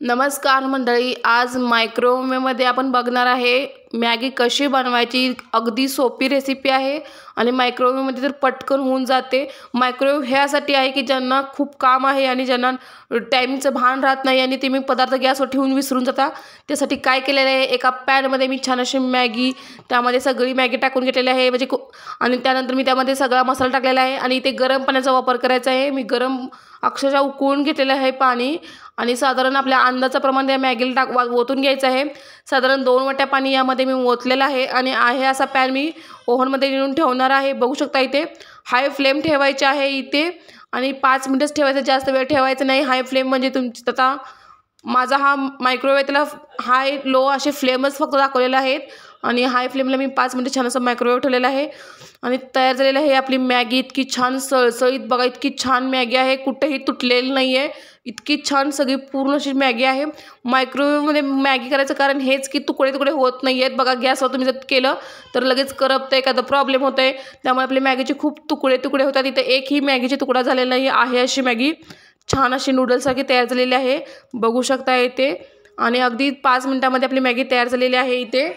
नमस्कार मंडळी, आज मायक्रोवेव्हमध्ये आपण बघणार आहे मॅगी कशी बनवायची। अगदी सोपी रेसिपी आहे आणि मायक्रोवेव्हमध्ये तर पटकन होऊन जाते। मायक्रोवेव्ह ह्यासाठी आहे की ज्यांना खूप काम आहे आणि ज्यांना टाइमचं भान राहत नाही आणि तुम्ही पदार्थ गॅसवर ठेवून विसरून जाता, त्यासाठी काय केलेलं आहे, एका पॅनमध्ये मी छान अशी मॅगी, त्यामध्ये सगळी मॅगी टाकून घेतलेली आहे म्हणजे आणि त्यानंतर मी त्यामध्ये सगळा मसाला टाकलेला आहे आणि इथे गरम पाण्याचा वापर करायचा आहे। मी गरम अक्षरशः उकळून घेतलेलं आहे पाणी आणि साधारण आपल्या अंदाजाच्या प्रमाणे या मॅगीला ओतून घ्यायचं आहे। साधारण 2 वाट्या पाणी यामध्ये मी ओतलेलं आहे आणि असा पॅन मी ओव्हनमध्ये नेऊन ठेवणार आहे। बघू शकता इथे हाय फ्लेम ठेवायची आहे इथे आणि 5 मिनिटच ठेवायचं, जास्त वेळ ठेवायचं नाही। हाय फ्लेम म्हणजे तुमची आता माझा हा मायक्रोवेव्ह त्याला हाय लो असे फ्लेमच फक्त दाखवलेले आहेत आणि हाय फ्लेमला मी 5 मिनिट छान असं मायक्रोवेव्ह ठेवलेला आहे आणि तयार झालेलं आहे आपली मॅगी। इतकी छान सळसळीत बघा, इतकी छान मॅगी आहे, कुठेही तुटलेली नाही आहे, इतकी छान सगळी पूर्ण अशी मॅगी आहे। मायक्रोवेव्हमध्ये मॅगी करायचं कारण हेच की तुकडे तुकडे होत नाही आहेत। बघा गॅसवर तुम्ही जर केलं तर लगेच करपतं, एखादा प्रॉब्लेम होतं आहे, त्यामुळे आपल्या मॅगीचे खूप तुकडे तुकडे होतात। इथे एकही मॅगीचे तुकडा झालेला नाही आहे। अशी मॅगी छान अशी नूडल्ससारखी तयार झालेली आहे, बघू शकता इथे। आणि अगदी 5 मिनिटांमध्ये आपली मॅगी तयार झालेली आहे इथे।